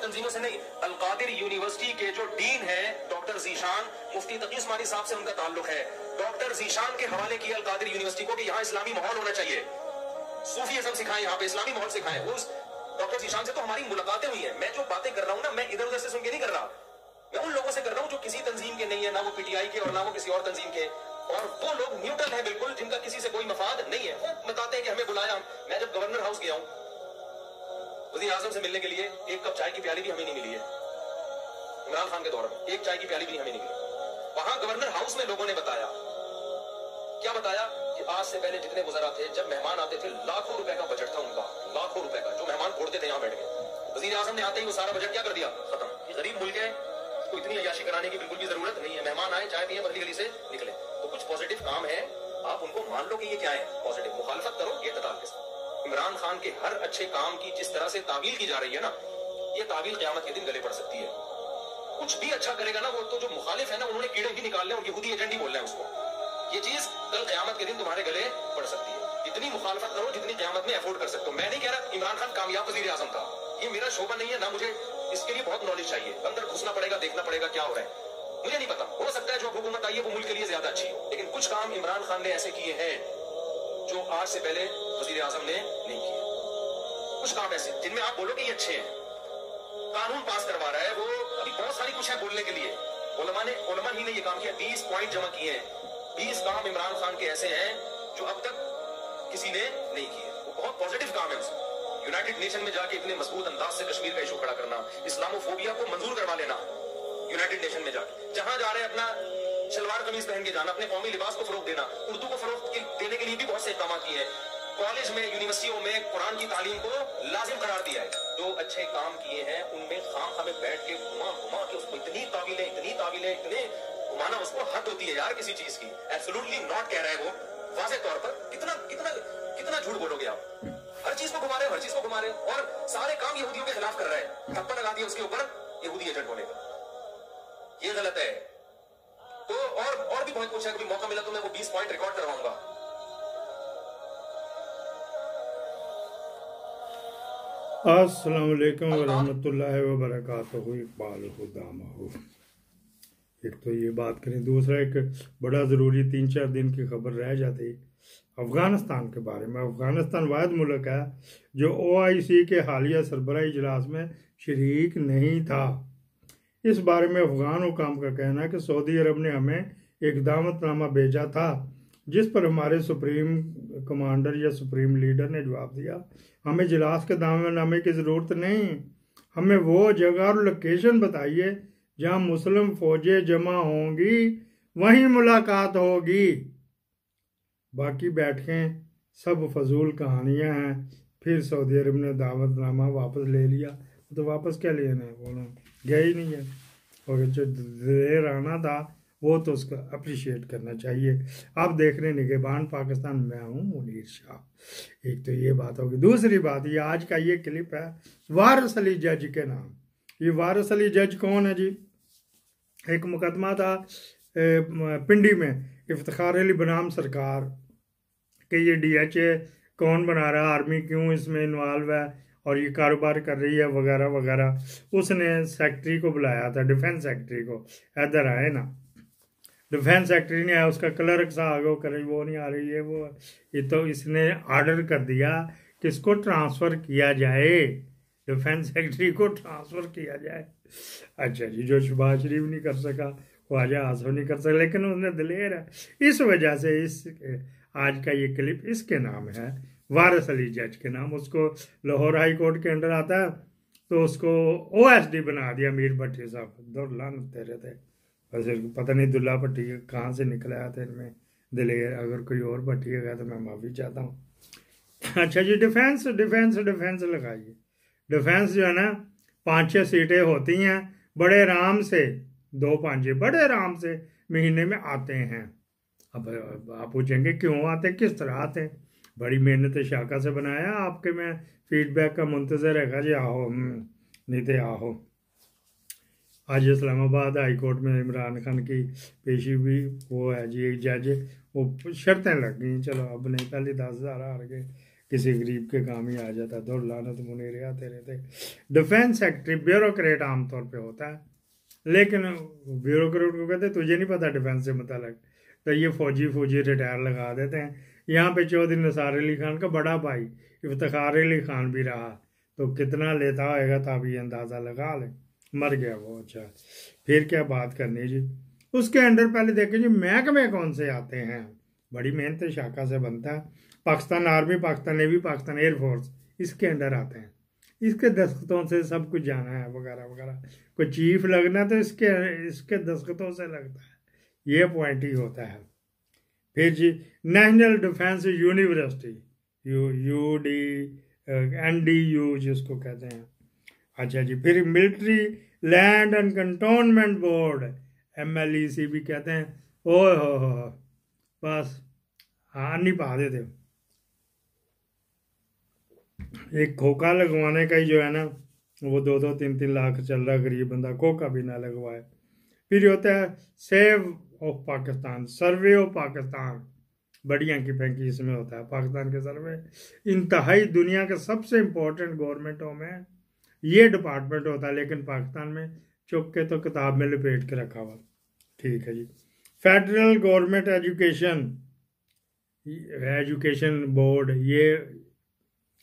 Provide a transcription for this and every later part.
तंजीमों से नहीं। अल-कादिर यूनिवर्सिटी के जो डीन है डॉक्टर जीशान, मुफ्ती तकी उस्मानी साहब से उनका ताल्लुक है। डॉक्टर जीशान के हवाले किया अल-कादिर यूनिवर्सिटी को कि यहाँ इस्लामी माहौल होना चाहिए, सूफीइज्म सिखाएं, यहाँ पे इस्लामी माहौल सिखाएं। उस डॉक्टर जीशान से तो हमारी मुलाकातें हुई हैं। मैं जो बातें कर रहा हूँ ना, मैं इधर उधर से सुन के नहीं कर रहा, मैं उन लोगों से कर रहा हूँ जो किसी तंजीम के नहीं है, ना वो पीटीआई के और ना वो किसी और तंजीम के, और वो लोग न्यूट्रल है बिल्कुल, जिनका किसी से कोई मफाद नहीं है। वो बताते हैं कि हमें बुलाया। मैं जब गवर्नर हाउस गया हूँ वज़ीर आज़म से मिलने के लिए, एक कप चाय की प्याली भी हमें नहीं मिली है। इमरान खान के दौर में एक चाय की प्याली भी हमें नहीं मिली। वहां गवर्नर हाउस में लोगों ने बताया, क्या बताया कि आज से पहले जितने वज़रा थे, जब मेहमान आते थे लाखों रुपए का बजट था उनका, लाखों रुपए का, जो मेहमान फोड़ते थे यहाँ बैठ के। वज़ीर आज़म ने आते ही वो सारा बजट क्या कर दिया, खत्म। ये गरीब मुल्क है, इसको इतनी अय्याशी कराने की बिल्कुल भी जरूरत नहीं है। मेहमान आए, चाय पिए, बदली गली से निकले। तो कुछ पॉजिटिव काम है, आप उनको मान लो कि ये क्या है, पॉजिटिव। मुखालफत करो ये तदाल के साथ। इमरान खान के हर अच्छे काम की जिस तरह से तावील की जा रही है ना, ये तावील क़यामत के दिन गले पड़ सकती है। कुछ भी अच्छा करेगा ना, वो तो जो मुखालिफ है ना, उन्होंने कीड़े भी निकाल ले और यहूदी एजेंट ही बोल रहे हैं उसको। ये चीज कल क़यामत के दिन तुम्हारे गले पड़ सकती है। इतनी मुखालफत करो जितनी क़यामत में अफोर्ड कर सकते हो। मैं नहीं कह रहा इमरान खान कामयाब वज़ीर आज़म था, ये मेरा शोभा नहीं है ना, मुझे इसके लिए बहुत नॉलेज चाहिए। अंदर घुसना पड़ेगा, देखना पड़ेगा क्या हो रहा है। मुझे नहीं पता, हो सकता है जो हुकूमत आई है वो मुल्क के लिए ज्यादा अच्छी हो, लेकिन कुछ काम इमरान खान ने ऐसे किए हैं जो आज से पहले वज़ीर आज़म ने नहीं किए। कुछ काम ऐसे जिनमें आप बोलो कि ये अच्छे हैं। कानून पास करवा रहा है वो, अभी बहुत सारी कुछ है बोलने के लिए। उलमा ही ने ये काम किया, 20 पॉइंट जमा किए हैं। 20 काम इमरान खान के ऐसे हैं जो अब तक किसी ने नहीं किए। वो बहुत पॉजिटिव काम है उसमें। यूनाइटेड नेशन में जाके इतने मजबूत अंदाज से कश्मीर का इशू खड़ा करना, इस्लामोफोबिया को मंजूर करवा लेना, यूनाइटेड नेशन में जाके जहां जा रहे हैं अपना शलवार कमीज पहन के जाना, अपने कौमी लिबास को फरोग देना, उर्दू को फरोग देने के लिए भी बहुत से इकदाम किए हैं। कॉलेज में, यूनिवर्सिटियों में कुरान की तालीम को लाजिम करार दिया है। जो अच्छे काम किए हैं उनमें खाम हमें बैठ के घुमा घुमा के उसको इतनी तावीलें, इतने घुमाना, उसको हद होती है यार किसी चीज की। एब्सोल्युटली नॉट कह रहा है वो वाज़े तौर पर। कितना कितना कितना झूठ बोलोगे आप। हर चीज को घुमा रहे, हर चीज को घुमा रहे, और सारे काम यहूदियों के खिलाफ कर रहे हैं। ठप्पा लगा दिया उसके ऊपर यहूदी एजेंट होने का, ये गलत है। तो और भी बहुत कुछ है, कभी मौका मिला तो मैं वो 20 पॉइंट रिकॉर्ड करवाऊंगा। अस्सलाम वालेकुम वरहमतुल्लाहि वबरकातुहू। इकबाल खुदामा हो। एक तो ये बात करें, दूसरा एक बड़ा ज़रूरी 3-4 दिन की खबर रह जाती अफ़गानिस्तान के बारे में। अफ़गानिस्तान वाहिद मुल्क है जो OIC के हालिया सरबराही इजलास में शरीक नहीं था। इस बारे में अफ़गान हुकाम का कहना है कि सऊदी अरब ने हमें एक दावतनामा भेजा था, जिस पर हमारे सुप्रीम कमांडर या सुप्रीम लीडर ने जवाब दिया, हमें इजलास के दावतनामे की ज़रूरत नहीं, हमें वो जगह और लोकेशन बताइए जहां मुस्लिम फौजें जमा होंगी, वहीं मुलाकात होगी। बाकी बैठकें सब फजूल कहानियां हैं। फिर सऊदी अरब ने दावतनामा वापस ले लिया, तो वापस क्या लेना है, वो गया ही नहीं है। और जो देर आना था वो तो उसको अप्रिशिएट करना चाहिए। आप देख रहे हैं निगहबान पाकिस्तान, मैं हूँ मुनीर शाह। एक तो ये बात होगी। दूसरी बात, ये आज का ये क्लिप है वारिस अली जज के नाम। ये वारिस अली जज कौन है जी? एक मुकदमा था पिंडी में, इफ्तिखार अली बनाम सरकार कि ये DHA कौन बना रहा है, आर्मी क्यों इसमें इन्वॉल्व है और ये कारोबार कर रही है वगैरह वगैरह। उसने सेक्रेटरी को बुलाया था, डिफेंस सेक्रेटरी को, इधर आए ना। डिफेंस सेक्रेटरी ने आया, उसका क्लर्क सा आगे करे, वो नहीं आ रही है वो, ये तो इसने ऑर्डर कर दिया कि इसको ट्रांसफ़र किया जाए, डिफेंस सेक्रेटरी को ट्रांसफ़र किया जाए। अच्छा जी, जो शहबाज शरीफ नहीं कर सका ख्वाजा आसफ नहीं कर सका, लेकिन उसने दिलेर है। इस वजह से इस आज का ये क्लिप इसके नाम है, वारिस अली जज के नाम। उसको लाहौर हाई कोर्ट के अंडर आता है, तो उसको OSD बना दिया मीर भट्टी साहब। दुर्लान तेरे थे, वैसे पता नहीं दुल्ला भट्टी कहाँ से निकल आया था इनमें दिलेर। अगर कोई और भट्टी है तो मैं माफ़ी चाहता हूँ। अच्छा जी, डिफेंस लगाइए। डिफेंस जो है ना, 5-6 सीटें होती हैं, बड़े आराम से 2-5 बड़े आराम से महीने में आते हैं। अब आप पूछेंगे क्यों आते, किस तरह आते हैं? बड़ी मेहनत शाखा से बनाया आपके, मैं फीडबैक का मुंतजर है जी, आओ नहीं तो आओ। आज इस्लामाबाद हाई कोर्ट में इमरान खान की पेशी भी वो है जी, एक जज, वो शर्तें लग गई, चलो अब नहीं, पहले 10,000 हार गए, किसी गरीब के काम ही आ जाता, दौड़ लानत मुनेरे आते रहते। डिफेंस सेक्रेटरी ब्यूरोक्रेट आमतौर पे होता है, लेकिन ब्यूरोक्रेट को कहते तुझे नहीं पता डिफेंस से मतलब, तो ये फौजी रिटायर लगा देते हैं। यहाँ पे चौधरी निसार अली खान का बड़ा भाई इफ्तिखार अली खान भी रहा, तो कितना लेता होगा तब ये अंदाज़ा लगा ले। मर गया वो। अच्छा, फिर क्या बात करनी जी। उसके अंडर पहले देखें जी महकमे कौन से आते हैं। बड़ी मेहनत शाखा से बनता है। Pakistan army, Pakistan navy, Pakistan air force इसके अंडर आते हैं। इसके दस्तखतों से सब कुछ जाना है वगैरह वगैरह। कोई चीफ लगना तो इसके दस्तखतों से लगता है, ये पॉइंट ही होता है। फिर जी नेशनल डिफेंस यूनिवर्सिटी NDU जिसको कहते हैं। अच्छा जी, फिर military land and cantonment board MLEC भी कहते हैं। ओह हो बस हाँ नहीं पा देते। एक खोखा लगवाने का ही जो है ना वो 2-2, 3-3 लाख चल रहा, गरीब बंदा खोखा भी ना लगवाए। फिर होता है save of Pakistan, survey of Pakistan, बढ़िया की पैंकी इसमें होता है। पाकिस्तान के सर्वे इंतहाई दुनिया के सबसे इम्पोर्टेंट गवर्नमेंटों में ये डिपार्टमेंट होता है, लेकिन पाकिस्तान में चुप के तो किताब में लपेट के रखा हुआ। ठीक है जी। फेडरल गवर्नमेंट एजुकेशन बोर्ड,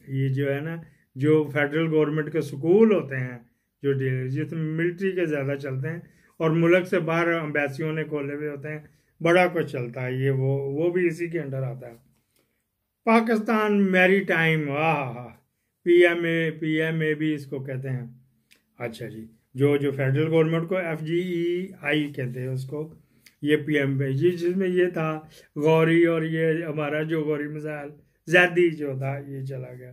ये जो है ना, जो फेडरल गवर्नमेंट के स्कूल होते हैं जो जिसमें मिलिट्री के ज़्यादा चलते हैं और मुल्क से बाहर एम्बेसियों ने खोले हुए होते हैं, बड़ा कुछ चलता है, ये वो भी इसी के अंडर आता है। पाकिस्तान मैरी टाइम, PMA भी इसको कहते हैं। अच्छा जी, जो फेडरल गवर्नमेंट को FGEI कहते हैं उसको, ये PM पे जी, जिसमें ये था गौरी, और ये हमारा जो गौरी मिसाइल जैदी जो था ये चला गया,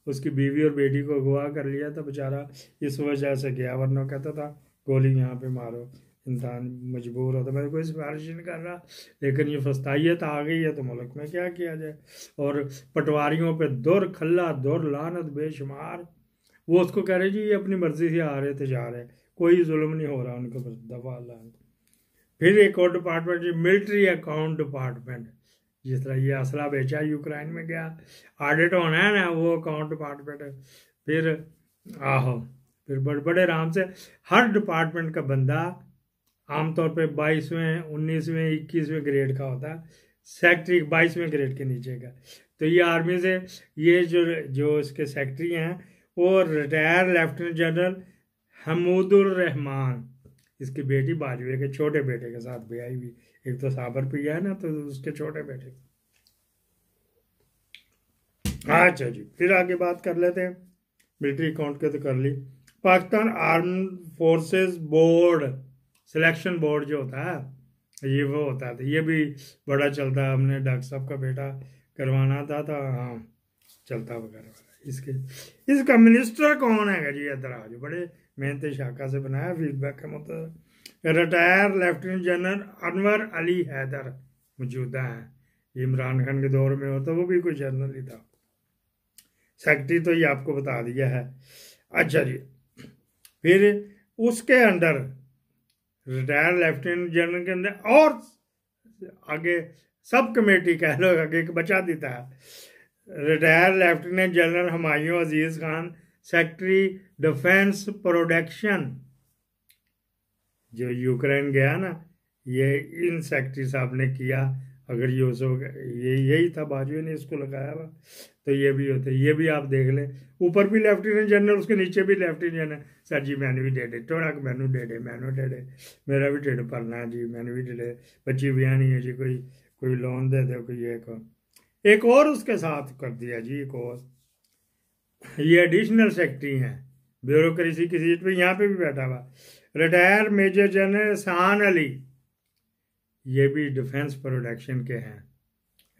उसकी बीवी और बेटी को अगवा कर लिया था बेचारा, इस वजह से गया, वरना कहता था गोली यहाँ पे मारो, इंसान मजबूर होता। मैं कोई सिफारिश नहीं कर रहा, लेकिन ये फस्तायत आ गई है तो मुल्क में क्या किया जाए। और पटवारियों पे दुर खल्ला दुर लानत बेशुमार, वो उसको कह रहे जी ये अपनी मर्जी से आ रहे थे जा रहे, कोई जुल्म नहीं हो रहा उनको, बस दफा अल्लाह। फिर एक और डिपार्टमेंट जी मिलिट्री अकाउंट डिपार्टमेंट, जिस तरह ये असला बेचा यूक्रेन में गया, ऑडिट होना है ना, वो अकाउंट डिपार्टमेंट है। फिर बड़े आराम से हर डिपार्टमेंट का बंदा आमतौर पे 22वें, 19वें, 21वें ग्रेड का होता है। सेक्रेटरी 22वें ग्रेड के नीचे का। तो ये आर्मी से ये जो इसके सेक्रेटरी हैं वो retire lieutenant general Hamoodur Rahman, इसकी बेटी बाजवे के छोटे बेटे के साथ ब्याही हुई, एक तो साबर पिया है ना, तो उसके छोटे बेटे। अच्छा जी, फिर आगे बात कर लेते हैं। मिलिट्री अकाउंट के तो कर ली। Pakistan arm forces board, selection board जो होता है ये वो होता है, तो ये भी बड़ा चलता है। हमने डॉक्टर साहब का बेटा करवाना था तो हाँ चलता वगैरह। इसका मिनिस्टर कौन है जी, इधर आज बड़े मेहनत शाखा से बनाया, फीडबैक है मतलब। Retire lieutenant general Anwar Ali Haider मौजूदा है, इमरान खान के दौर में होता, वो भी कोई जनरल ही था। सेक्रेटरी तो ये आपको बता दिया है। अच्छा जी, फिर उसके अंडर रिटायर लेफ्टिनेंट जनरल के अंदर और आगे सब कमेटी कह लो, आगे एक बचा देता है। रिटायर लेफ्टिनेंट जनरल हुमायूं अजीज खान, सेक्रेटरी डिफेंस प्रोडक्शन, जो यूक्रेन गया ना, ये इन सेक्रेटरी साहब ने किया। अगर ये यही था, बाजू ने इसको लगाया हुआ, तो ये भी होते, ये भी आप देख लें। ऊपर भी लेफ्टिनेंट जनरल, उसके नीचे भी लेफ्टिनेंट जनरल। सर जी मैंने भी दे दे, थोड़ा मैनू दे दे, मेरा भी ढिड भरना है जी, मैंने भी दे, बच्ची ब्याह नहीं है जी, कोई लोन दे दे, कोई एक और उसके साथ कर दिया जी। एक और ये एडिशनल सेक्रेटरी हैं ब्यूरोक्रेसी की सीट पे, यहाँ पे भी बैठा हुआ रिटायर मेजर जनरल एहसान अली, ये भी डिफेंस प्रोडक्शन के हैं।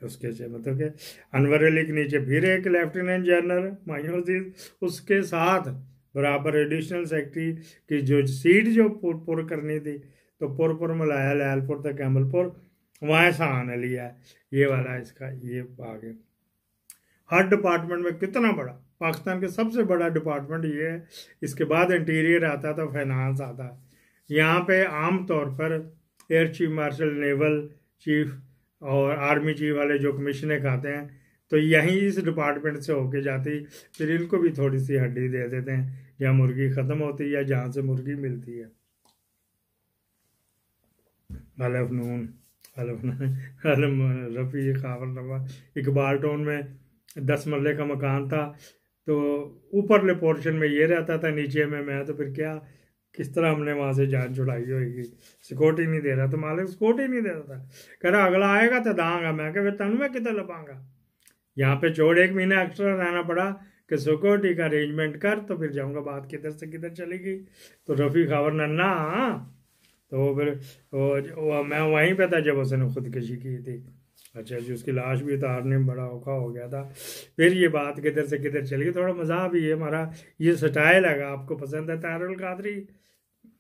उसके से मतलब कि अनवर अली के नीचे फिर एक लेफ्टिनेंट जनरल हुमायूं अजीज, उसके साथ बराबर एडिशनल सेक्रेटरी की जो सीट जो पुर करनी थी, तो पुर मलाया लैलपुर तक कैमलपुर, वहाँ एहसान अली है, ये वाला इसका ये आगे। हर डिपार्टमेंट में कितना बड़ा, पाकिस्तान के सबसे बड़ा डिपार्टमेंट ये है। इसके बाद इंटीरियर आता था, फाइनेंस आता है। यहाँ पे आम तौर पर air chief marshal, naval chief और आर्मी चीफ वाले जो कमिश्नर आते हैं, तो यहीं इस डिपार्टमेंट से होके जाती, फिर इनको भी थोड़ी सी हड्डी दे देते हैं, या मुर्गी ख़त्म होती है या जहाँ से मुर्गी मिलती है। अलफ नून रफ़ी खावर नवा। इकबाल टाउन में 10 मरले का मकान था, तो ऊपरले पोर्शन में ये रहता था, नीचे में मैं। तो फिर क्या, किस तरह हमने वहाँ से जान छुड़ाई होगी। सिक्योरिटी नहीं दे रहा, तो मालिक सिक्योरिटी नहीं दे रहा था। कह रहा अगला आएगा तो दांगा। मैं कह फिर तनु मैं कितना लपाऊंगा। यहाँ पे चोर 1 महीना एक्स्ट्रा रहना पड़ा कि सिक्योरिटी का अरेंजमेंट कर, तो फिर जाऊँगा। बात किधर से किधर चली गई। तो रफ़ी खावर नन्ना, तो फिर वो मैं वहीं पे था जब उसने खुदकशी की थी। अच्छा जी, उसकी लाश भी उतारने में बड़ा औखा हो गया था। फिर ये बात किधर से किधर चली गई। थोड़ा मज़ा भी है हमारा, ये स्टाइल है, आपको पसंद है तारुल कादरी।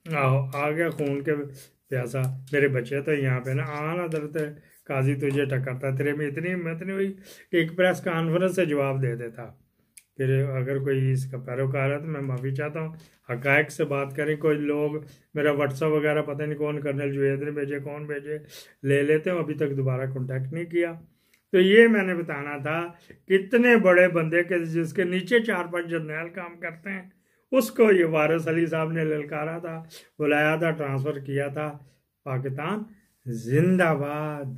आ गया खून के प्यासा। मेरे बच्चे तो यहाँ पे ना आना दर्द काजी तुझे टकरता, तेरे में इतनी हिम्मत नहीं हुई कि एक प्रेस कॉन्फ्रेंस से जवाब दे देता। फिर अगर कोई इसका पैरोकार है तो मैं माफ़ी चाहता हूँ। हकायक से बात करें। कोई लोग मेरा व्हाट्सअप वगैरह पता नहीं कौन, कर्नल जुवेद ने भेजे, कौन भेजे, ले लेते हो। अभी तक दोबारा कांटेक्ट नहीं किया। तो ये मैंने बताना था, कितने बड़े बंदे के जिसके नीचे 4-5 जर्नैल काम करते हैं, उसको ये वारिस अली साहब ने ललकारा था, बुलाया था, ट्रांसफ़र किया था। पाकिस्तान जिंदाबाद।